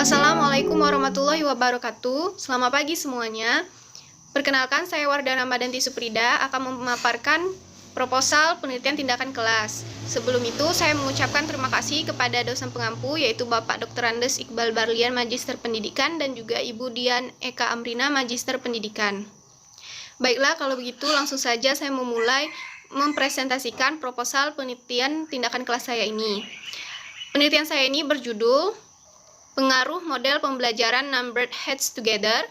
Assalamualaikum warahmatullahi wabarakatuh. Selamat pagi semuanya. Perkenalkan, saya Wardana Madanti Suprida akan memaparkan proposal penelitian tindakan kelas. Sebelum itu, saya mengucapkan terima kasih kepada dosen pengampu, yaitu Bapak Dr. Andes Iqbal Barlian, Magister Pendidikan, dan juga Ibu Dian Eka Amrina, Magister Pendidikan. Baiklah, kalau begitu langsung saja saya memulai mempresentasikan proposal penelitian tindakan kelas saya ini. Penelitian saya ini berjudul Pengaruh Model Pembelajaran Numbered Heads Together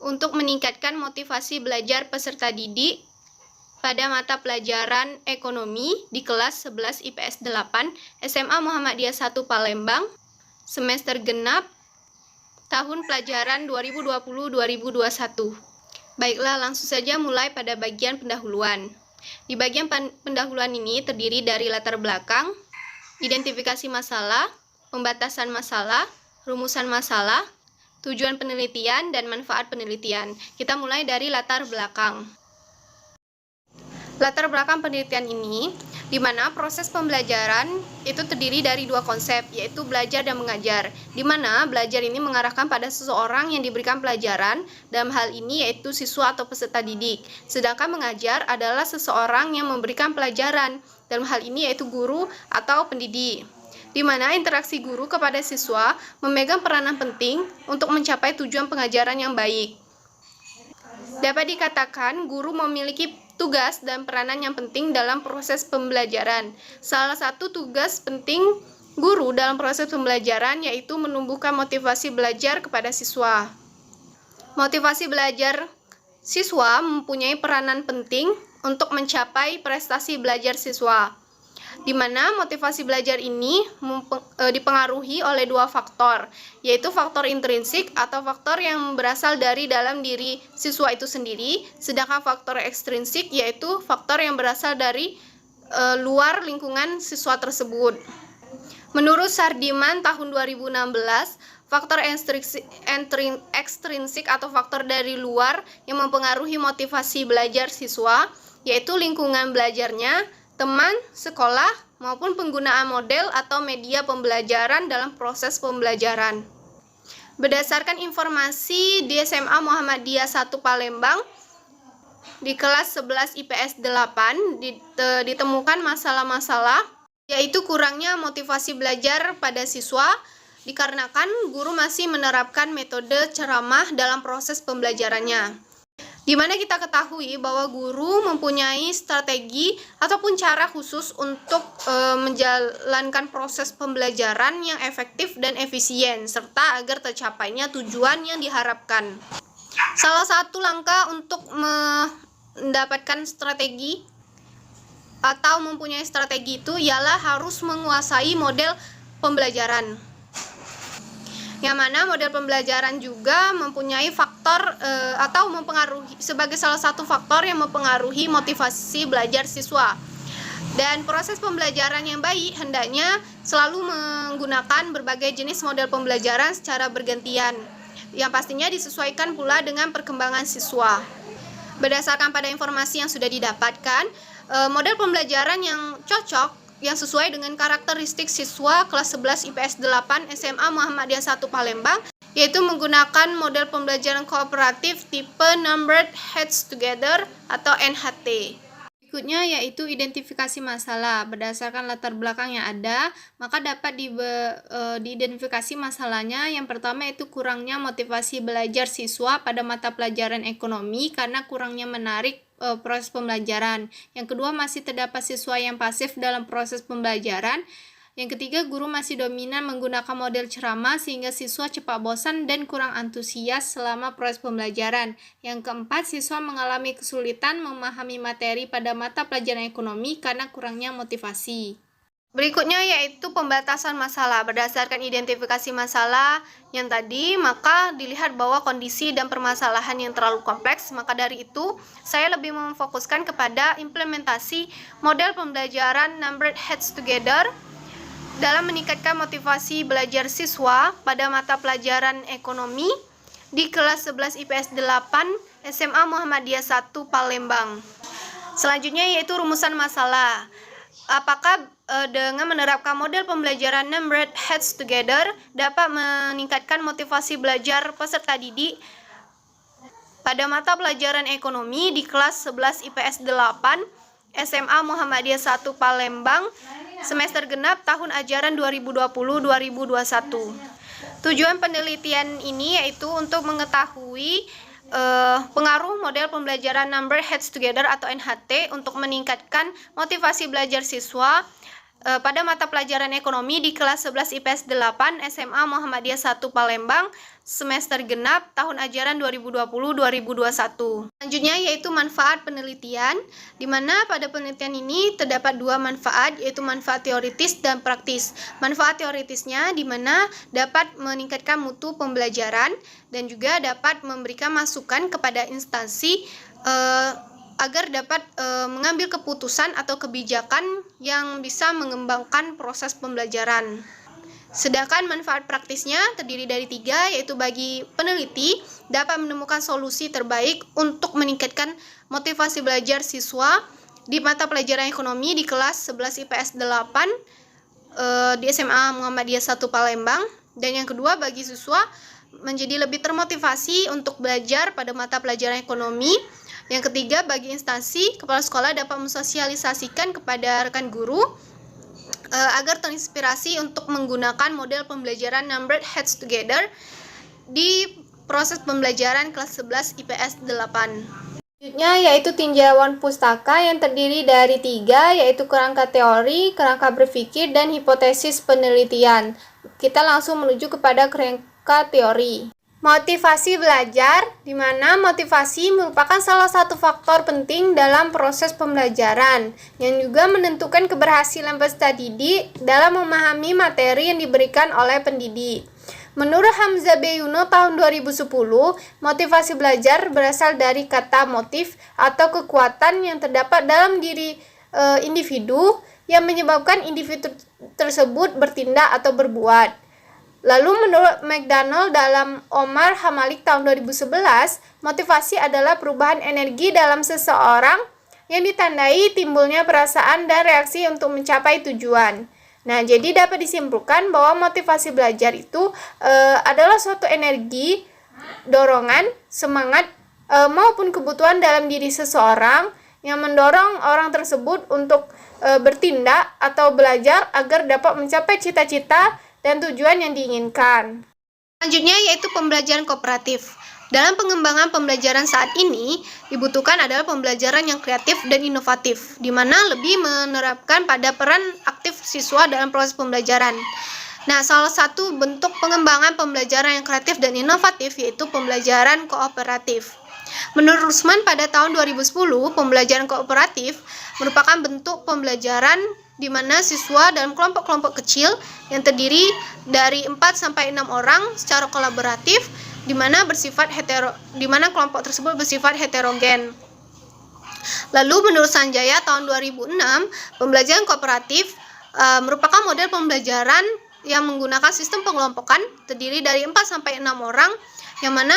untuk meningkatkan motivasi belajar peserta didik pada mata pelajaran ekonomi di kelas 11 IPS 8 SMA Muhammadiyah 1 Palembang semester genap tahun pelajaran 2020-2021. Baiklah, langsung saja mulai pada bagian pendahuluan. Di bagian pendahuluan ini terdiri dari latar belakang, identifikasi masalah, pembatasan masalah, rumusan masalah, tujuan penelitian, dan manfaat penelitian. Kita mulai dari latar belakang. Latar belakang penelitian ini, di mana proses pembelajaran itu terdiri dari dua konsep, yaitu belajar dan mengajar. Di mana belajar ini mengarahkan pada seseorang yang diberikan pelajaran, dalam hal ini yaitu siswa atau peserta didik. Sedangkan mengajar adalah seseorang yang memberikan pelajaran, dalam hal ini yaitu guru atau pendidik. Di mana interaksi guru kepada siswa memegang peranan penting untuk mencapai tujuan pengajaran yang baik. Dapat dikatakan, guru memiliki tugas dan peranan yang penting dalam proses pembelajaran. Salah satu tugas penting guru dalam proses pembelajaran yaitu menumbuhkan motivasi belajar kepada siswa. Motivasi belajar siswa mempunyai peranan penting untuk mencapai prestasi belajar siswa, di mana motivasi belajar ini dipengaruhi oleh dua faktor, yaitu faktor intrinsik atau faktor yang berasal dari dalam diri siswa itu sendiri, sedangkan faktor ekstrinsik yaitu faktor yang berasal dari luar lingkungan siswa tersebut. Menurut Sardiman tahun 2016, faktor ekstrinsik atau faktor dari luar yang mempengaruhi motivasi belajar siswa yaitu lingkungan belajarnya, teman, sekolah, maupun penggunaan model atau media pembelajaran dalam proses pembelajaran. Berdasarkan informasi di SMA Muhammadiyah 1 Palembang, di kelas 11 IPS 8 ditemukan masalah-masalah, yaitu kurangnya motivasi belajar pada siswa, dikarenakan guru masih menerapkan metode ceramah dalam proses pembelajarannya. Di mana kita ketahui bahwa guru mempunyai strategi ataupun cara khusus untuk menjalankan proses pembelajaran yang efektif dan efisien, serta agar tercapainya tujuan yang diharapkan. Salah satu langkah untuk mendapatkan strategi atau mempunyai strategi itu ialah harus menguasai model pembelajaran. Yang mana model pembelajaran juga mempunyai faktor atau mempengaruhi sebagai salah satu faktor yang mempengaruhi motivasi belajar siswa. Dan proses pembelajaran yang baik hendaknya selalu menggunakan berbagai jenis model pembelajaran secara bergantian, yang pastinya disesuaikan pula dengan perkembangan siswa. Berdasarkan pada informasi yang sudah didapatkan, model pembelajaran yang cocok yang sesuai dengan karakteristik siswa kelas 11 IPS 8 SMA Muhammadiyah 1 Palembang, yaitu menggunakan model pembelajaran kooperatif tipe Numbered Heads Together atau NHT. Berikutnya yaitu identifikasi masalah. Berdasarkan latar belakang yang ada, maka dapat diidentifikasi masalahnya. Yang pertama yaitu kurangnya motivasi belajar siswa pada mata pelajaran ekonomi karena kurangnya menarik proses pembelajaran. Yang kedua, masih terdapat siswa yang pasif dalam proses pembelajaran. Yang ketiga, guru masih dominan menggunakan model ceramah sehingga siswa cepat bosan dan kurang antusias selama proses pembelajaran. Yang keempat, siswa mengalami kesulitan memahami materi pada mata pelajaran ekonomi karena kurangnya motivasi. Berikutnya yaitu pembatasan masalah. Berdasarkan identifikasi masalah yang tadi, maka dilihat bahwa kondisi dan permasalahan yang terlalu kompleks, maka dari itu saya lebih memfokuskan kepada implementasi model pembelajaran Numbered Heads Together dalam meningkatkan motivasi belajar siswa pada mata pelajaran ekonomi di kelas 11 IPS 8 SMA Muhammadiyah 1 Palembang. Selanjutnya yaitu rumusan masalah. Apakah dengan menerapkan model pembelajaran Numbered Heads Together dapat meningkatkan motivasi belajar peserta didik pada mata pelajaran ekonomi di kelas 11 IPS 8 SMA Muhammadiyah 1 Palembang semester genap tahun ajaran 2020-2021. Tujuan penelitian ini yaitu untuk mengetahui pengaruh model pembelajaran Numbered Heads Together atau NHT untuk meningkatkan motivasi belajar siswa pada mata pelajaran ekonomi di kelas 11 IPS 8 SMA Muhammadiyah 1 Palembang semester genap tahun ajaran 2020-2021. Selanjutnya yaitu manfaat penelitian, di mana pada penelitian ini terdapat dua manfaat, yaitu manfaat teoritis dan praktis. Manfaat teoritisnya di mana dapat meningkatkan mutu pembelajaran dan juga dapat memberikan masukan kepada instansi agar dapat mengambil keputusan atau kebijakan yang bisa mengembangkan proses pembelajaran. Sedangkan manfaat praktisnya terdiri dari 3, yaitu bagi peneliti dapat menemukan solusi terbaik untuk meningkatkan motivasi belajar siswa di mata pelajaran ekonomi di kelas 11 IPS 8 di SMA Muhammadiyah 1 Palembang. Dan yang kedua, bagi siswa menjadi lebih termotivasi untuk belajar pada mata pelajaran ekonomi. Yang ketiga, bagi instansi, kepala sekolah dapat mensosialisasikan kepada rekan guru agar terinspirasi untuk menggunakan model pembelajaran Numbered Heads Together di proses pembelajaran kelas 11 IPS 8. Selanjutnya yaitu tinjauan pustaka yang terdiri dari 3, yaitu kerangka teori, kerangka berpikir, dan hipotesis penelitian. Kita langsung menuju kepada kerangka teori. Motivasi belajar, di mana motivasi merupakan salah satu faktor penting dalam proses pembelajaran yang juga menentukan keberhasilan peserta didik dalam memahami materi yang diberikan oleh pendidik. Menurut Hamzah B. Yuno tahun 2010, motivasi belajar berasal dari kata motif atau kekuatan yang terdapat dalam diri individu yang menyebabkan individu tersebut bertindak atau berbuat. Lalu menurut McDonald dalam Omar Hamalik tahun 2011, motivasi adalah perubahan energi dalam seseorang yang ditandai timbulnya perasaan dan reaksi untuk mencapai tujuan. Nah, jadi dapat disimpulkan bahwa motivasi belajar itu adalah suatu energi, dorongan, semangat, maupun kebutuhan dalam diri seseorang yang mendorong orang tersebut untuk bertindak atau belajar agar dapat mencapai cita-cita dan tujuan yang diinginkan. Selanjutnya yaitu pembelajaran kooperatif. Dalam pengembangan pembelajaran saat ini, dibutuhkan adalah pembelajaran yang kreatif dan inovatif, di mana lebih menerapkan pada peran aktif siswa dalam proses pembelajaran. Nah, salah satu bentuk pengembangan pembelajaran yang kreatif dan inovatif yaitu pembelajaran kooperatif. Menurut Rusman pada tahun 2010, pembelajaran kooperatif merupakan bentuk pembelajaran di mana siswa dalam kelompok-kelompok kecil yang terdiri dari 4-6 orang secara kolaboratif di mana kelompok tersebut bersifat heterogen. Lalu menurut Sanjaya tahun 2006, pembelajaran kooperatif merupakan model pembelajaran yang menggunakan sistem pengelompokan terdiri dari 4-6 orang yang mana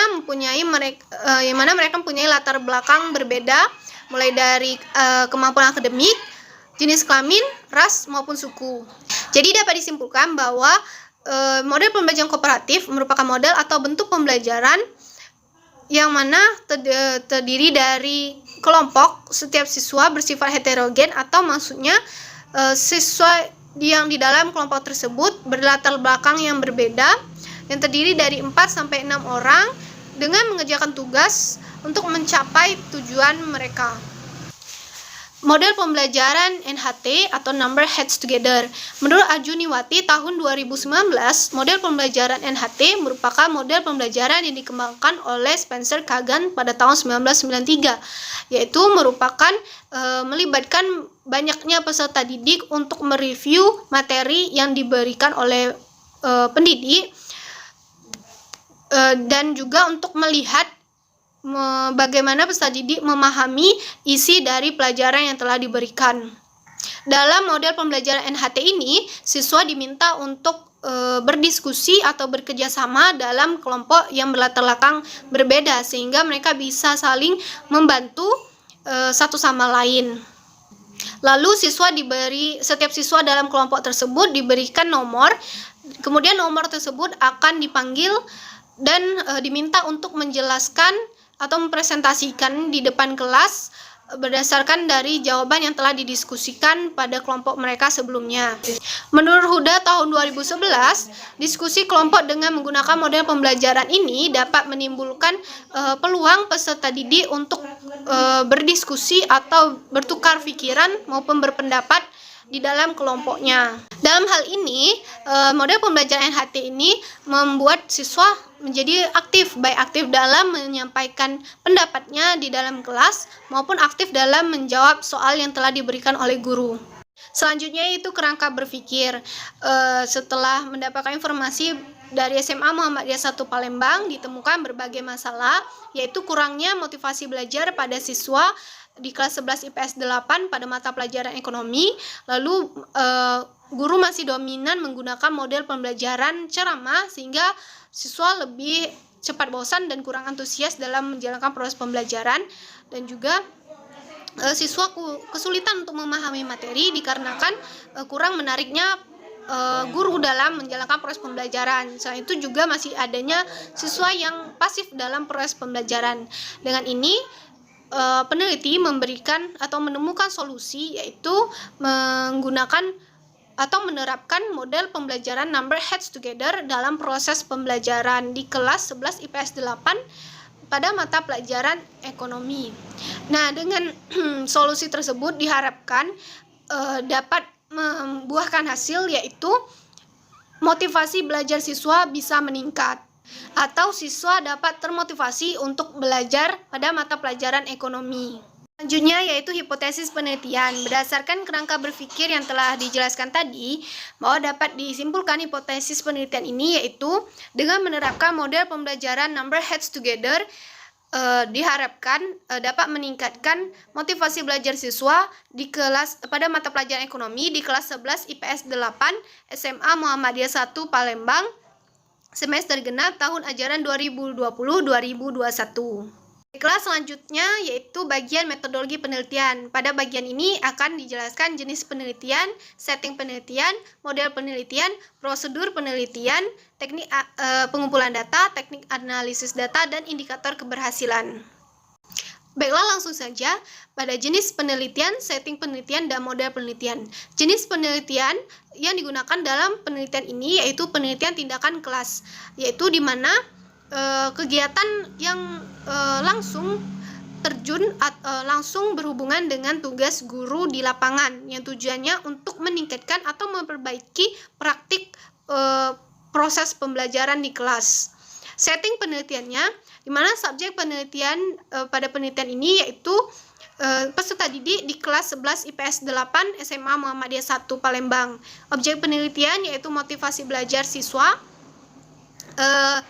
mereka mempunyai latar belakang berbeda, mulai dari kemampuan akademik, jenis kelamin, ras, maupun suku. Jadi dapat disimpulkan bahwa model pembelajaran kooperatif merupakan model atau bentuk pembelajaran yang mana terdiri dari kelompok setiap siswa bersifat heterogen, atau maksudnya siswa yang di dalam kelompok tersebut berlatar belakang yang berbeda yang terdiri dari 4-6 orang dengan mengerjakan tugas untuk mencapai tujuan mereka. Model pembelajaran NHT atau Numbered Heads Together. Menurut Arjuniwati tahun 2019, model pembelajaran NHT merupakan model pembelajaran yang dikembangkan oleh Spencer Kagan pada tahun 1993, yaitu merupakan melibatkan banyaknya peserta didik untuk mereview materi yang diberikan oleh pendidik dan juga untuk melihat bagaimana peserta didik memahami isi dari pelajaran yang telah diberikan. Dalam model pembelajaran NHT ini, siswa diminta untuk berdiskusi atau bekerja sama dalam kelompok yang berlatar belakang berbeda sehingga mereka bisa saling membantu satu sama lain. Lalu setiap siswa dalam kelompok tersebut diberikan nomor, kemudian nomor tersebut akan dipanggil dan diminta untuk menjelaskan atau mempresentasikan di depan kelas berdasarkan dari jawaban yang telah didiskusikan pada kelompok mereka sebelumnya. Menurut Huda tahun 2011, diskusi kelompok dengan menggunakan model pembelajaran ini dapat menimbulkan peluang peserta didik untuk berdiskusi atau bertukar pikiran maupun berpendapat di dalam kelompoknya. Dalam hal ini, model pembelajaran NHT ini membuat siswa menjadi aktif, baik aktif dalam menyampaikan pendapatnya di dalam kelas maupun aktif dalam menjawab soal yang telah diberikan oleh guru. Selanjutnya itu kerangka berpikir. Setelah mendapatkan informasi dari SMA Muhammadiyah 1 Palembang, ditemukan berbagai masalah, yaitu kurangnya motivasi belajar pada siswa di kelas 11 IPS 8 pada mata pelajaran ekonomi. Lalu guru masih dominan menggunakan model pembelajaran ceramah sehingga siswa lebih cepat bosan dan kurang antusias dalam menjalankan proses pembelajaran, dan juga siswa kesulitan untuk memahami materi dikarenakan kurang menariknya guru dalam menjalankan proses pembelajaran. Selain itu juga masih adanya siswa yang pasif dalam proses pembelajaran. Dengan ini peneliti memberikan atau menemukan solusi, yaitu menggunakan atau menerapkan model pembelajaran number heads together dalam proses pembelajaran di kelas 11 IPS 8 pada mata pelajaran ekonomi. Nah, dengan solusi tersebut diharapkan dapat membuahkan hasil, yaitu motivasi belajar siswa bisa meningkat atau siswa dapat termotivasi untuk belajar pada mata pelajaran ekonomi. Selanjutnya yaitu hipotesis penelitian. Berdasarkan kerangka berpikir yang telah dijelaskan tadi, bahwa dapat disimpulkan hipotesis penelitian ini yaitu dengan menerapkan model pembelajaran number heads together diharapkan dapat meningkatkan motivasi belajar siswa di kelas pada mata pelajaran ekonomi di kelas 11 IPS 8 SMA Muhammadiyah 1 Palembang semester genap tahun ajaran 2020-2021. Kelas selanjutnya yaitu bagian metodologi penelitian. Pada bagian ini akan dijelaskan jenis penelitian, setting penelitian, model penelitian, prosedur penelitian, teknik pengumpulan data, teknik analisis data, dan indikator keberhasilan. Baiklah, langsung saja pada jenis penelitian, setting penelitian, dan model penelitian. Jenis penelitian yang digunakan dalam penelitian ini yaitu penelitian tindakan kelas, yaitu di mana kegiatan yang langsung terjun langsung berhubungan dengan tugas guru di lapangan yang tujuannya untuk meningkatkan atau memperbaiki praktik proses pembelajaran di kelas. Setting penelitiannya di mana subjek penelitian pada penelitian ini yaitu peserta didik di kelas 11 IPS 8 SMA Muhammadiyah 1 Palembang. Objek penelitian yaitu motivasi belajar siswa.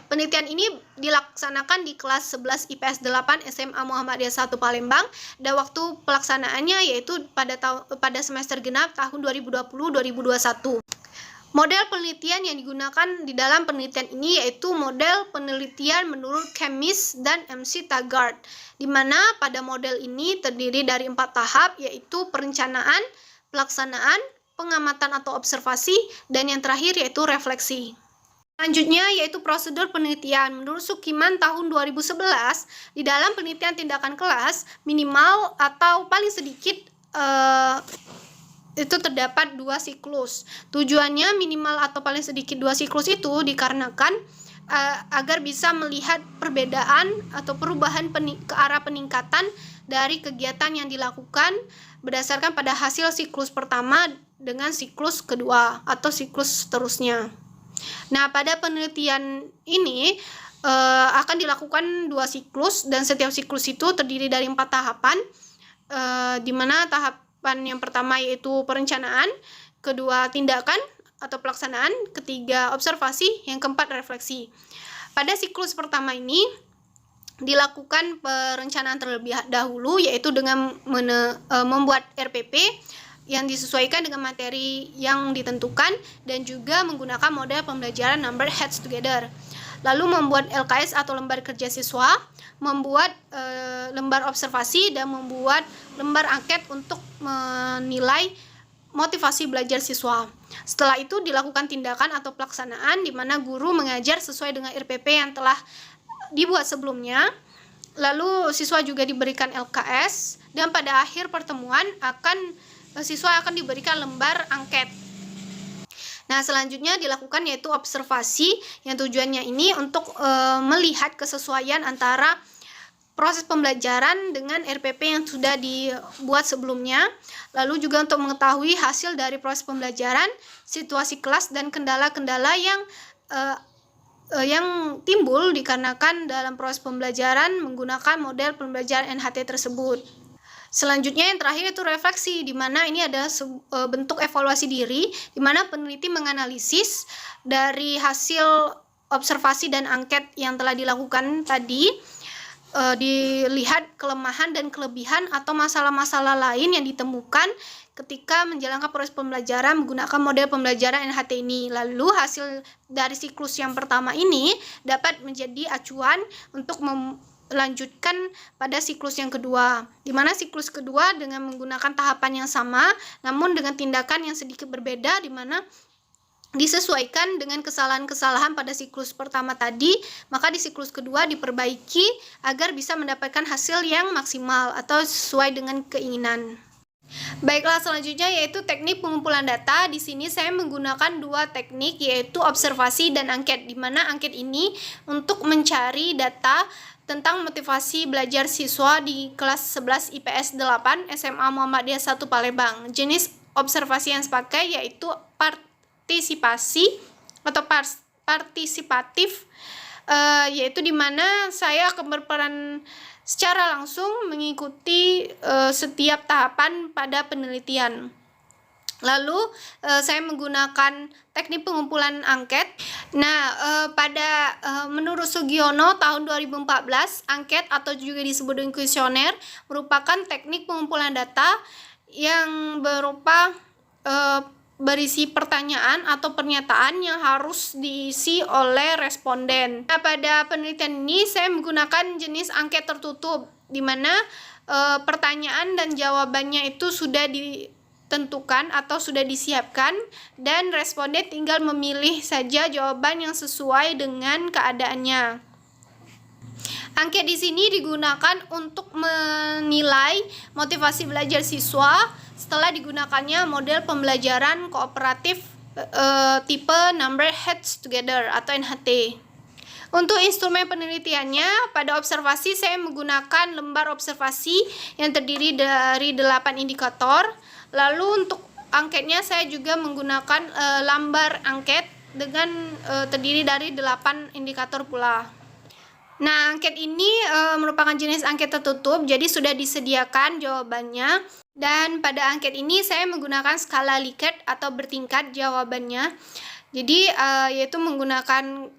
Penelitian ini dilaksanakan di kelas 11 IPS 8 SMA Muhammadiyah 1 Palembang dan waktu pelaksanaannya yaitu pada semester genap tahun 2020-2021. Model penelitian yang digunakan di dalam penelitian ini yaitu model penelitian menurut Chemis dan MC Taggart, di mana pada model ini terdiri dari 4 tahap yaitu perencanaan, pelaksanaan, pengamatan atau observasi, dan yang terakhir yaitu refleksi. Selanjutnya yaitu prosedur penelitian. Menurut Sukiman tahun 2011, di dalam penelitian tindakan kelas minimal atau paling sedikit itu terdapat 2 siklus. Tujuannya minimal atau paling sedikit 2 siklus itu dikarenakan agar bisa melihat perbedaan atau perubahan ke arah peningkatan dari kegiatan yang dilakukan berdasarkan pada hasil siklus pertama dengan siklus kedua atau siklus seterusnya. Nah, pada penelitian ini akan dilakukan 2 siklus dan setiap siklus itu terdiri dari 4 tahapan, di mana tahapan yang pertama yaitu perencanaan, kedua tindakan atau pelaksanaan, ketiga observasi, yang keempat refleksi. Pada siklus pertama ini dilakukan perencanaan terlebih dahulu yaitu dengan membuat RPP yang disesuaikan dengan materi yang ditentukan dan juga menggunakan model pembelajaran number heads together. lalu membuat LKS atau lembar kerja siswa, membuat lembar observasi, dan membuat lembar angket untuk menilai motivasi belajar siswa. Setelah itu dilakukan tindakan atau pelaksanaan di mana guru mengajar sesuai dengan RPP yang telah dibuat sebelumnya. Lalu siswa juga diberikan LKS, dan pada akhir pertemuan siswa akan diberikan lembar angket. Nah, selanjutnya dilakukan yaitu observasi, yang tujuannya ini untuk melihat kesesuaian antara proses pembelajaran dengan RPP yang sudah dibuat sebelumnya, lalu juga untuk mengetahui hasil dari proses pembelajaran, situasi kelas, dan kendala-kendala yang timbul dikarenakan dalam proses pembelajaran menggunakan model pembelajaran NHT tersebut. Selanjutnya yang terakhir itu refleksi, di mana ini ada bentuk evaluasi diri, di mana peneliti menganalisis dari hasil observasi dan angket yang telah dilakukan tadi, dilihat kelemahan dan kelebihan atau masalah-masalah lain yang ditemukan ketika menjalankan proses pembelajaran menggunakan model pembelajaran NHT ini. Lalu hasil dari siklus yang pertama ini dapat menjadi acuan untuk melanjutkan pada siklus yang kedua, di mana siklus kedua dengan menggunakan tahapan yang sama namun dengan tindakan yang sedikit berbeda, di mana disesuaikan dengan kesalahan-kesalahan pada siklus pertama tadi, maka di siklus kedua diperbaiki agar bisa mendapatkan hasil yang maksimal atau sesuai dengan keinginan. Baiklah, selanjutnya yaitu teknik pengumpulan data. Di sini saya menggunakan dua teknik, yaitu observasi dan angket, di mana angket ini untuk mencari data tentang motivasi belajar siswa di kelas 11 IPS 8 SMA Muhammadiyah 1 Palembang. Jenis observasi yang dipakai yaitu partisipasi atau partisipatif, yaitu di mana saya akan berperan secara langsung mengikuti setiap tahapan pada penelitian. Lalu saya menggunakan teknik pengumpulan angket. Nah, menurut Sugiono tahun 2014, angket atau juga disebut dengan kuesioner merupakan teknik pengumpulan data yang berupa berisi pertanyaan atau pernyataan yang harus diisi oleh responden. Nah, pada penelitian ini saya menggunakan jenis angket tertutup, di mana pertanyaan dan jawabannya itu sudah ditentukan atau sudah disiapkan, dan responden tinggal memilih saja jawaban yang sesuai dengan keadaannya. Angket di sini digunakan untuk menilai motivasi belajar siswa setelah digunakannya model pembelajaran kooperatif tipe Number Heads Together atau NHT. Untuk instrumen penelitiannya, pada observasi saya menggunakan lembar observasi yang terdiri dari 8 indikator. Lalu untuk angketnya saya juga menggunakan lembar angket dengan terdiri dari 8 indikator pula. Nah, angket ini merupakan jenis angket tertutup, jadi sudah disediakan jawabannya. Dan pada angket ini saya menggunakan skala Likert atau bertingkat jawabannya. Jadi yaitu menggunakan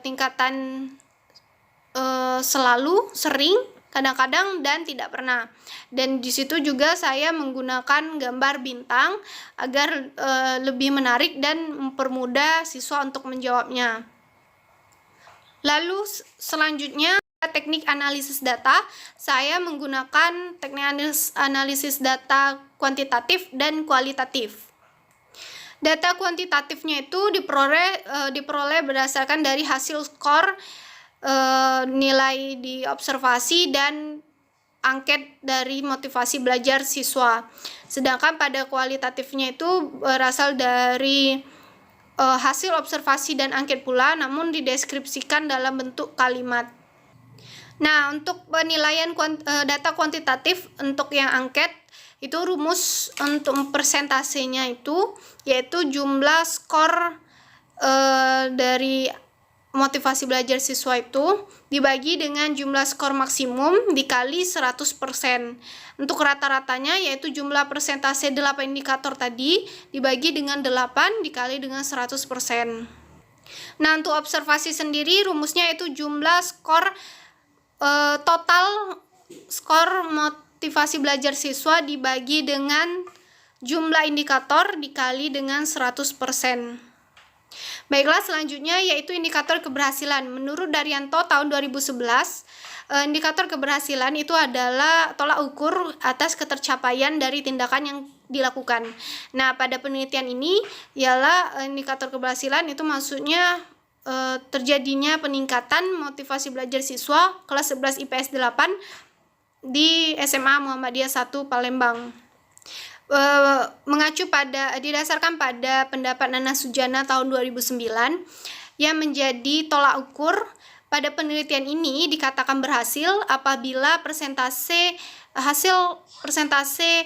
tingkatan selalu, sering, kadang-kadang, dan tidak pernah. Dan di situ juga saya menggunakan gambar bintang agar lebih menarik dan mempermudah siswa untuk menjawabnya. Lalu selanjutnya teknik analisis data. Saya menggunakan teknik analisis data kuantitatif dan kualitatif. Data kuantitatifnya itu diperoleh berdasarkan dari hasil skor, nilai di observasi, dan angket dari motivasi belajar siswa. Sedangkan pada kualitatifnya itu berasal dari hasil observasi dan angket pula, namun dideskripsikan dalam bentuk kalimat. Nah, untuk penilaian data kuantitatif untuk yang angket, itu rumus untuk persentasenya itu yaitu jumlah skor dari motivasi belajar siswa itu dibagi dengan jumlah skor maksimum dikali 100%. Untuk rata-ratanya yaitu jumlah persentase 8 indikator tadi dibagi dengan 8 dikali dengan 100%. Nah, untuk observasi sendiri rumusnya itu jumlah skor total skor motivasi belajar siswa dibagi dengan jumlah indikator dikali dengan 100%. Baiklah, selanjutnya yaitu indikator keberhasilan. Menurut Daryanto tahun 2011, indikator keberhasilan itu adalah tolak ukur atas ketercapaian dari tindakan yang dilakukan. Nah, pada penelitian ini ialah indikator keberhasilan itu maksudnya terjadinya peningkatan motivasi belajar siswa kelas 11 IPS 8 di SMA Muhammadiyah 1 Palembang. Didasarkan pada pendapat Nana Sujana tahun 2009 yang menjadi tolak ukur pada penelitian ini dikatakan berhasil apabila hasil persentase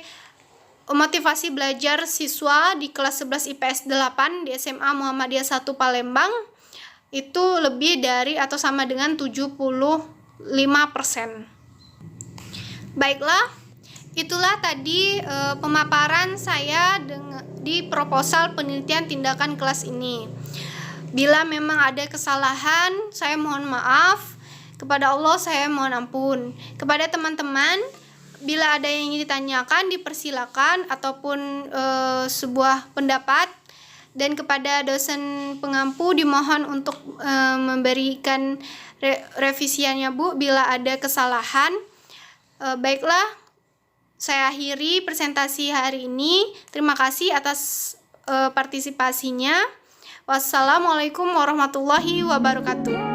motivasi belajar siswa di kelas 11 IPS 8 di SMA Muhammadiyah 1 Palembang itu lebih dari atau sama dengan 75%. Baiklah, itulah tadi pemaparan saya di proposal penelitian tindakan kelas ini. Bila memang ada kesalahan, saya mohon maaf. Kepada Allah saya mohon ampun. Kepada teman-teman, bila ada yang ingin ditanyakan, dipersilakan ataupun sebuah pendapat. Dan kepada dosen pengampu dimohon untuk memberikan revisiannya, Bu, bila ada kesalahan. Baiklah, saya akhiri presentasi hari ini. Terima kasih atas partisipasinya. Wassalamualaikum warahmatullahi wabarakatuh.